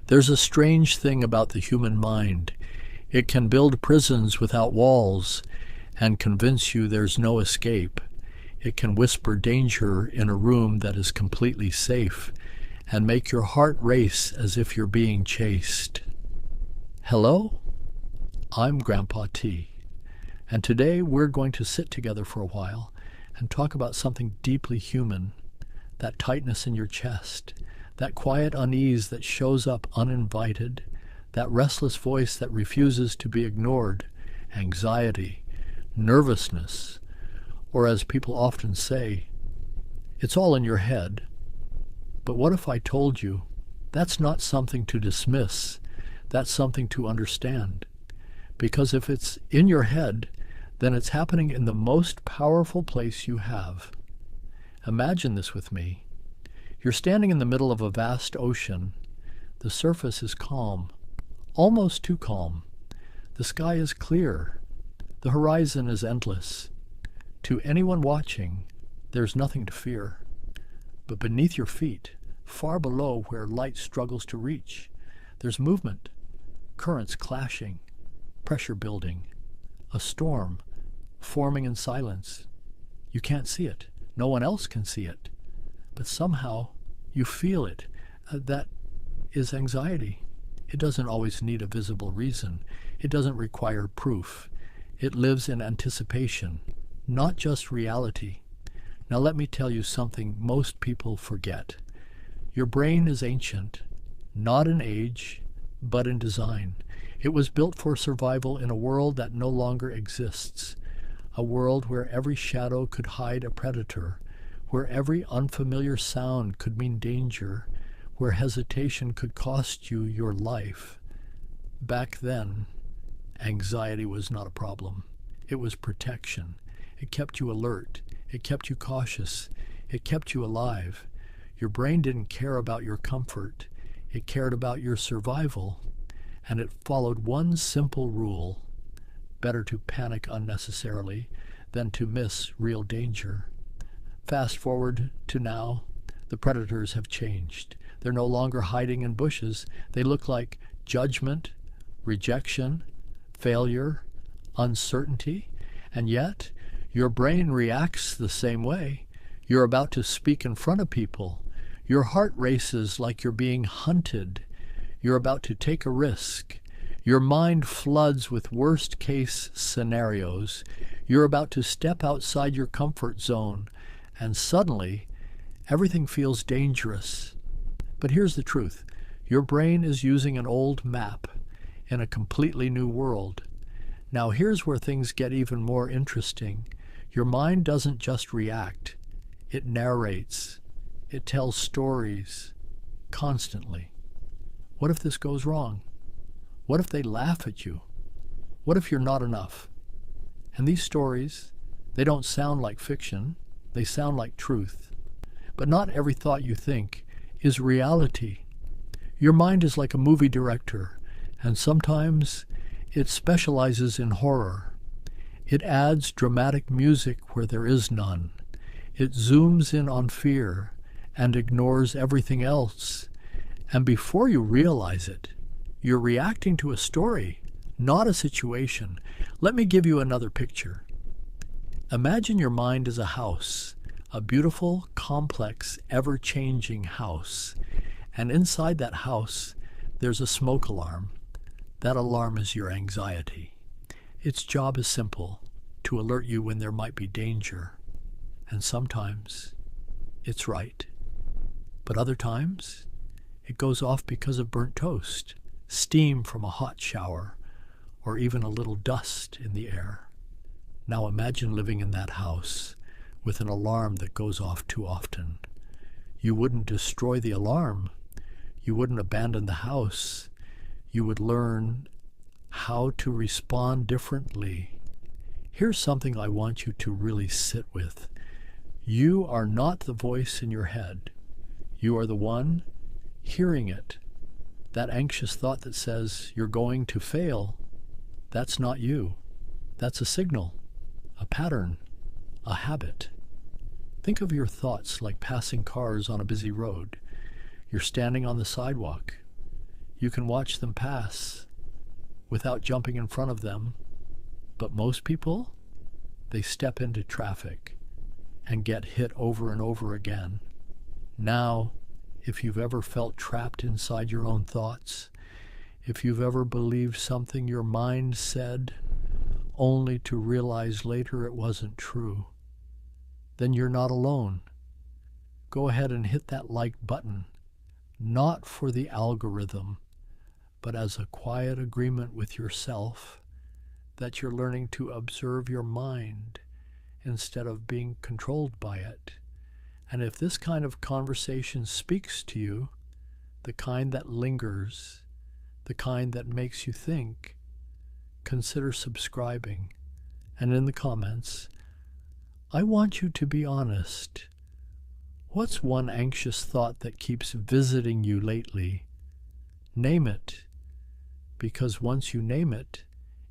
There's a strange thing about the human mind. It can build prisons without walls and convince you there's no escape. It can whisper danger in a room that is completely safe and make your heart race as if you're being chased. Hello? I'm Grandpa T, and today we're going to sit together for a while and talk about something deeply human, that tightness in your chest, that quiet unease that shows up uninvited, that restless voice that refuses to be ignored, anxiety, nervousness, or as people often say, it's all in your head. But what if I told you that's not something to dismiss, that's something to understand? Because if it's in your head, then it's happening in the most powerful place you have. Imagine this with me. You're standing in the middle of a vast ocean. The surface is calm, almost too calm. The sky is clear. The horizon is endless. To anyone watching, there's nothing to fear. But beneath your feet, far below where light struggles to reach, there's movement, currents clashing, pressure building, a storm forming in silence. You can't see it. No one else can see it. But somehow you feel it. That is anxiety. It doesn't always need a visible reason. It doesn't require proof. It lives in anticipation, not just reality. Now let me tell you something most people forget. Your brain is ancient, not in age, but in design. It was built for survival in a world that no longer exists, a world where every shadow could hide a predator, where every unfamiliar sound could mean danger, where hesitation could cost you your life. Back then, anxiety was not a problem. It was protection. It kept you alert. It kept you cautious. It kept you alive. Your brain didn't care about your comfort. It cared about your survival. And it followed one simple rule: better to panic unnecessarily than to miss real danger. Fast forward to now, the predators have changed. They're no longer hiding in bushes. They look like judgment, rejection, failure, uncertainty, and yet your brain reacts the same way. You're about to speak in front of people. Your heart races like you're being hunted. You're about to take a risk. Your mind floods with worst-case scenarios. You're about to step outside your comfort zone, and suddenly, everything feels dangerous. But here's the truth. Your brain is using an old map in a completely new world. Now here's where things get even more interesting. Your mind doesn't just react. It narrates. It tells stories constantly. What if this goes wrong? What if they laugh at you? What if you're not enough? And these stories, they don't sound like fiction. They sound like truth. But not every thought you think is reality. Your mind is like a movie director, and sometimes it specializes in horror. It adds dramatic music where there is none. It zooms in on fear and ignores everything else. And before you realize it, you're reacting to a story, not a situation. Let me give you another picture. Imagine your mind is a house, a beautiful, complex, ever-changing house. And inside that house, there's a smoke alarm. That alarm is your anxiety. Its job is simple, to alert you when there might be danger. And sometimes it's right. But other times, it goes off because of burnt toast, steam from a hot shower, or even a little dust in the air. Now imagine living in that house with an alarm that goes off too often. You wouldn't destroy the alarm. You wouldn't abandon the house. You would learn how to respond differently. Here's something I want you to really sit with. You are not the voice in your head. You are the one hearing it. That anxious thought that says you're going to fail, that's not you. That's a signal, a pattern, a habit. Think of your thoughts like passing cars on a busy road. You're standing on the sidewalk. You can watch them pass without jumping in front of them, but most people, they step into traffic and get hit over and over again. Now, if you've ever felt trapped inside your own thoughts, if you've ever believed something your mind said only to realize later it wasn't true, then you're not alone. Go ahead and hit that like button, not for the algorithm, but as a quiet agreement with yourself that you're learning to observe your mind instead of being controlled by it. And if this kind of conversation speaks to you, the kind that lingers, the kind that makes you think, consider subscribing. And in the comments, I want you to be honest. What's one anxious thought that keeps visiting you lately? Name it, because once you name it,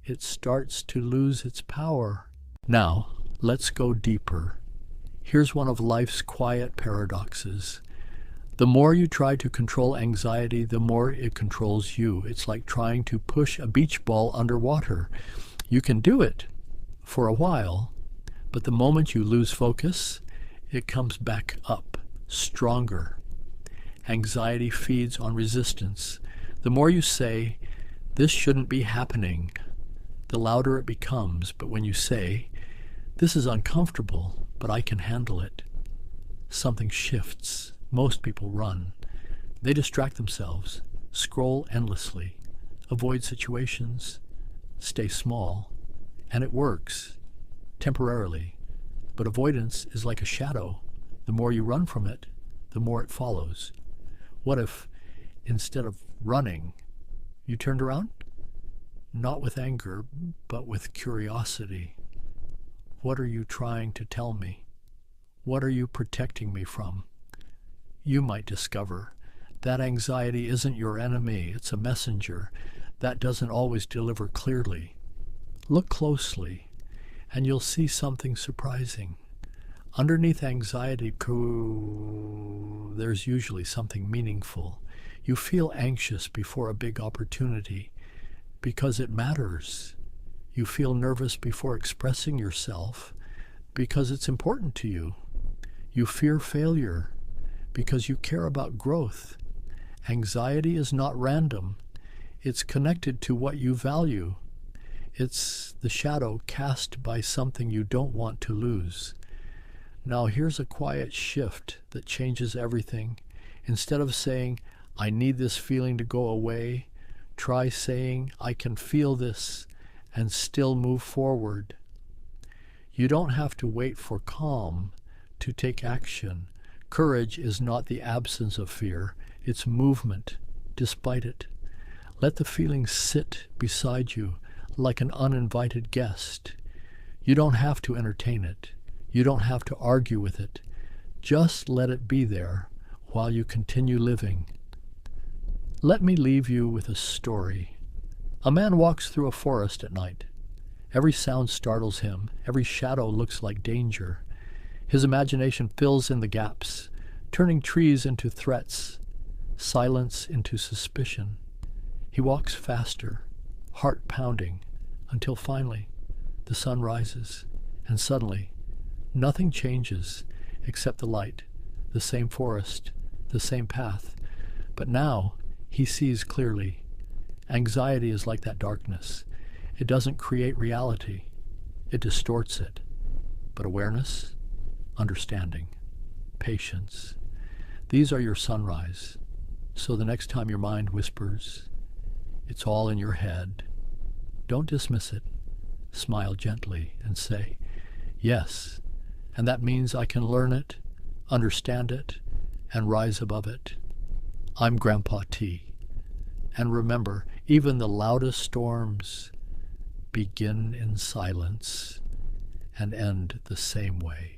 it starts to lose its power. Now, let's go deeper. Here's one of life's quiet paradoxes. The more you try to control anxiety, the more it controls you. It's like trying to push a beach ball underwater. You can do it for a while, but the moment you lose focus, it comes back up, stronger. Anxiety feeds on resistance. The more you say, "This shouldn't be happening," the louder it becomes. But when you say, "This is uncomfortable, but I can handle it," something shifts. Most people run. They distract themselves, scroll endlessly, avoid situations, stay small, and it works, temporarily. But avoidance is like a shadow. The more you run from it, the more it follows. What if, instead of running, you turned around? Not with anger, but with curiosity. What are you trying to tell me? What are you protecting me from? You might discover that anxiety isn't your enemy, it's a messenger that doesn't always deliver clearly. Look closely, and you'll see something surprising. Underneath anxiety, there's usually something meaningful. You feel anxious before a big opportunity because it matters. You feel nervous before expressing yourself because it's important to you. You fear failure because you care about growth. Anxiety is not random. It's connected to what you value. It's the shadow cast by something you don't want to lose. Now here's a quiet shift that changes everything. Instead of saying, "I need this feeling to go away," try saying, "I can feel this," and still move forward. You don't have to wait for calm to take action. Courage is not the absence of fear, it's movement despite it. Let the feeling sit beside you like an uninvited guest. You don't have to entertain it. You don't have to argue with it. Just let it be there while you continue living. Let me leave you with a story. A man walks through a forest at night. Every sound startles him. Every shadow looks like danger. His imagination fills in the gaps, turning trees into threats, silence into suspicion. He walks faster, heart pounding, until finally the sun rises, and suddenly nothing changes except the light, the same forest, the same path. But now he sees clearly. Anxiety is like that darkness. It doesn't create reality. It distorts it. But awareness, understanding, patience, these are your sunrise. So the next time your mind whispers, "It's all in your head," don't dismiss it. Smile gently and say, "Yes, and that means I can learn it, understand it, and rise above it." I'm Grandpa T. And remember, even the loudest storms begin in silence and end the same way.